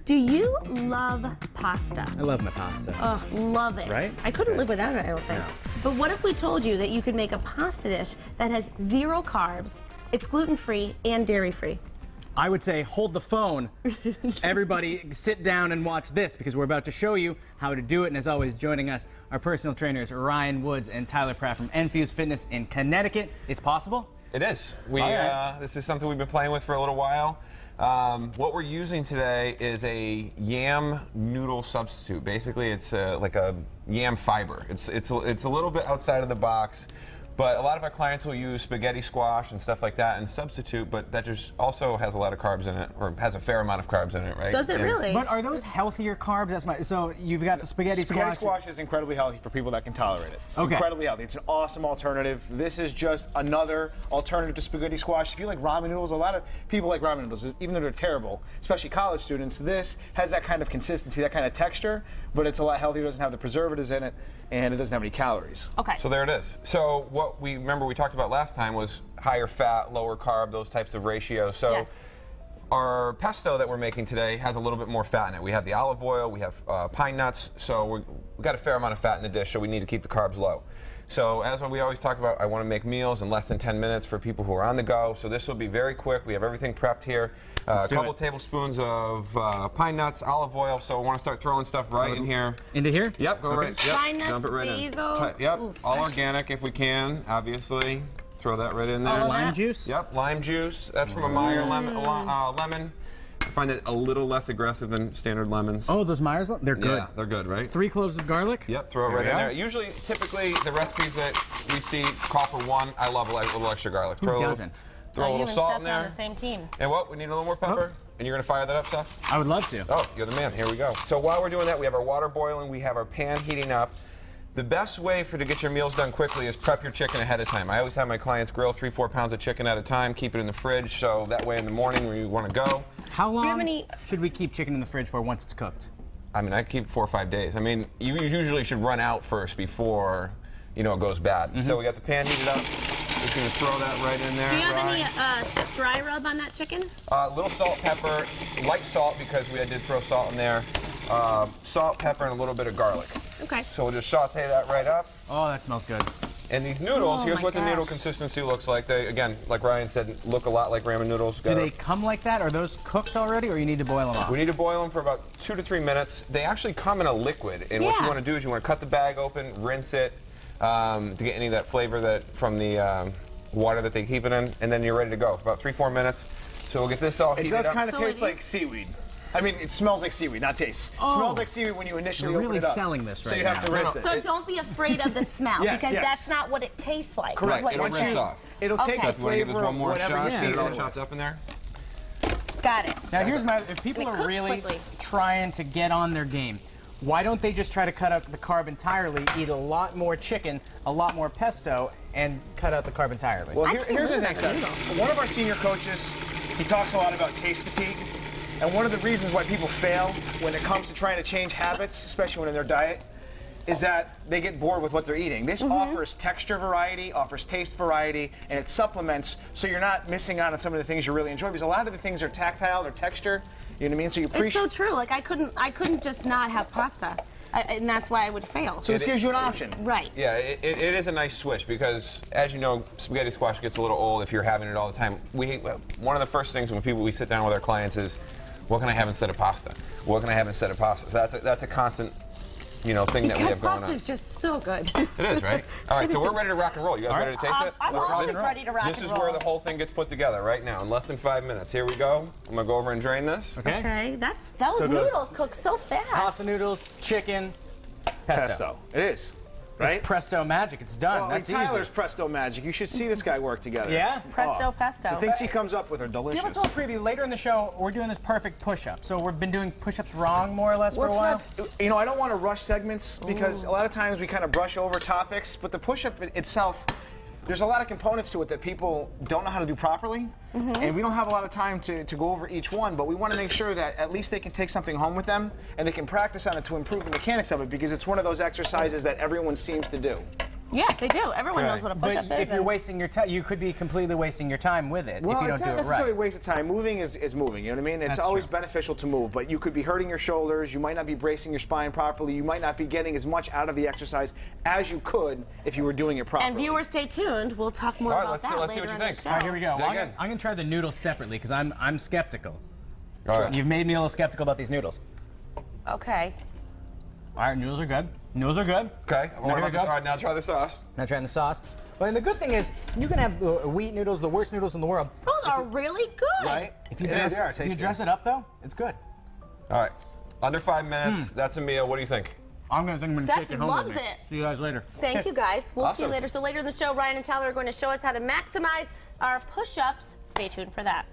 Do you love pasta? I love my pasta. Oh, love it. Right? I couldn't live without it, I don't think. No. But what if we told you that you could make a pasta dish that has 0 carbs, it's gluten-free and dairy-free? I would say hold the phone. Everybody sit down and watch this because we're about to show you how to do it. And as always, joining us, our personal trainers, Ryan Woods and Tyler Pratt from Enfuse Fitness in Connecticut. It's possible? It is. This is something we've been playing with for a little while. What we're using today is a yam noodle substitute. Basically, it's like a yam fiber. It's a little bit outside of the box, but a lot of our clients will use spaghetti squash and stuff like that and substitute, but that just also has a lot of carbs in it, or has a fair amount of carbs in it, right? Does it really? But are those healthier carbs? So you've got the spaghetti squash. Spaghetti squash is incredibly healthy for people that can tolerate it. Okay. Incredibly healthy. It's an awesome alternative. This is just another alternative to spaghetti squash. If you like ramen noodles, a lot of people like ramen noodles, even though they're terrible, especially college students. This has that kind of consistency, that kind of texture, but it's a lot healthier. It doesn't have the preservatives in it, and it doesn't have any calories. Okay. So there it is. So what we talked about last time was higher fat, lower carb, those types of ratios. So Yes. our pesto that we're making today has a little bit more fat in it. We have the olive oil, we have pine nuts, so we've got a fair amount of fat in the dish, so we need to keep the carbs low. So as we always talk about, I want to make meals in less than 10 minutes for people who are on the go. So this will be very quick. We have everything prepped here. A couple tablespoons of pine nuts, olive oil. So we want to start throwing stuff right in here. Into here? Yep, go right. Yep, Pine nuts, dump it right basil. in. Yep, Ooh, all fresh. organic if we can, obviously. Throw that right in there. All of Lime that? juice? Yep, lime juice. That's from a Meyer lemon. I find it a little less aggressive than standard lemons. Oh, those Myers, they're good. Yeah, they're good, right? 3 cloves of garlic? Yep, throw it right in there. Usually, typically, the recipes that we see call for 1. I love a little extra garlic. Who doesn't? Throw a you little and salt Seth in are there. on the same team. And what? We need a little more pepper. And you're going to fire that up, Seth? I would love to. Oh, you're the man. Here we go. So while we're doing that, we have our water boiling. We have our pan heating up. The best way to get your meals done quickly is prep your chicken ahead of time. I always have my clients grill 3-4 pounds of chicken at a time, keep it in the fridge, so that way in the morning when you want to go. How long have any- should we keep chicken in the fridge for once it's cooked? I mean, I keep 4 or 5 days. I mean, you usually should run out first before, it goes bad. So we got the pan heated up. Just going to throw that right in there. Do you have any dry rub on that chicken? Little salt, pepper, light salt because I did throw salt in there. Salt, pepper, and a little bit of garlic. Okay. So we'll just saute that right up. Oh, that smells good. And these noodles, Oh here's my what the noodle gosh. consistency looks like. They, again, like Ryan said, look a lot like ramen noodles. Do they come like that? Are those cooked already, or you need to boil them off? We need to boil them for about 2 to 3 minutes. They actually come in a liquid, and what you Yeah. want to do is you want to cut the bag open, rinse it to get any of that flavor from the water that they keep it in, and then you're ready to go. About 3-4 minutes. So we'll get this all It heated does up. kind of So taste it like seaweed. I mean, it smells like seaweed, not taste. Oh. It smells like seaweed when you initially You're open really it up. selling this So right you have to now. rinse it. So don't be afraid of the smell, Yes, because yes. that's not what it tastes like. Correct. Is what It'll you're rinse saying. off. It'll take Okay. the If you want to give this flavor one more whatever shot, you get it all season chopped up in there. Got it. Now here's if people And it are cooks really quickly. trying to get on their game, why don't they just try to cut out the carb entirely, eat a lot more chicken, a lot more pesto, and cut out the carb entirely? Well, I here's can't the believe thing, that Seth. One of our senior coaches, he talks a lot about taste fatigue. And one of the reasons why people fail when it comes to trying to change habits, especially when in their diet, is that they get bored with what they're eating. This offers texture variety, offers taste variety, and it supplements so you're not missing out on some of the things you really enjoy, because a lot of the things are tactile, they're texture, you know what I mean? So you It's appreciate. so true. Like I couldn't just not have pasta, and that's why I would fail. So this gives you an option. Right. Yeah, it is a nice switch because, as you know, spaghetti squash gets a little old if you're having it all the time. One of the first things when we sit down with our clients is, what can I have instead of pasta? What can I have instead of pasta? So that's a constant, thing that we Because have going pasta on. is just so good. It is, right? All right, so we're ready to rock and roll. You guys ready to taste it? I'm always ready to rock and This is roll. where the whole thing gets put together right now in less than 5 minutes. Here we go. I'm gonna go over and drain this. Okay, those So it goes noodles cook so fast. Pasta noodles, chicken, pesto. It is, right? Presto magic, it's done. Well, That's Tyler's easy. Presto magic. You should see this guy work together. Yeah? Presto, pesto. The things he comes up with are delicious. Give us a little preview. Later in the show, we're doing this perfect push-up. So we've been doing push-ups wrong, more or less, for a while. I don't want to rush segments because a lot of times we kind of brush over topics, but the push-up itself, there's a lot of components to it that people don't know how to do properly, and we don't have a lot of time to go over each one, but we want to make sure that at least they can take something home with them and they can practice on it to improve the mechanics of it, because it's one of those exercises that everyone seems to do. Yeah, they do. Everyone knows what a push-up But is. if you're wasting your time, you could be completely wasting your time with it Well, if you don't it's do not it necessarily right. a waste of time. Moving is moving, you know what I mean? It's That's always true. beneficial to move, but you could be hurting your shoulders, you might not be bracing your spine properly, you might not be getting as much out of the exercise as you could if you were doing it properly. And viewers, stay tuned. We'll talk more All right, about let's see- that let's see later what in you the think. show. All right, here we go. Dig Well, in. I'm going to try the noodles separately because I'm skeptical. All right. You've made me a little skeptical about these noodles. Okay. All right, noodles are good. Noodles are good. Okay. Now, What here about we this? go. All right, now try the sauce. Now trying the sauce. But and the good thing is, you can have the wheat noodles, the worst noodles in the world. Those are really good. Right? If you Yeah, dress, they are if you tasty. dress it up though, it's good. All right. Under 5 minutes. That's a meal. What do you think? I'm gonna Seth take it home loves with me. it. See you guys later. Thank you, guys. We'll see you Awesome. later. So later in the show, Ryan and Tyler are going to show us how to maximize our push-ups. Stay tuned for that.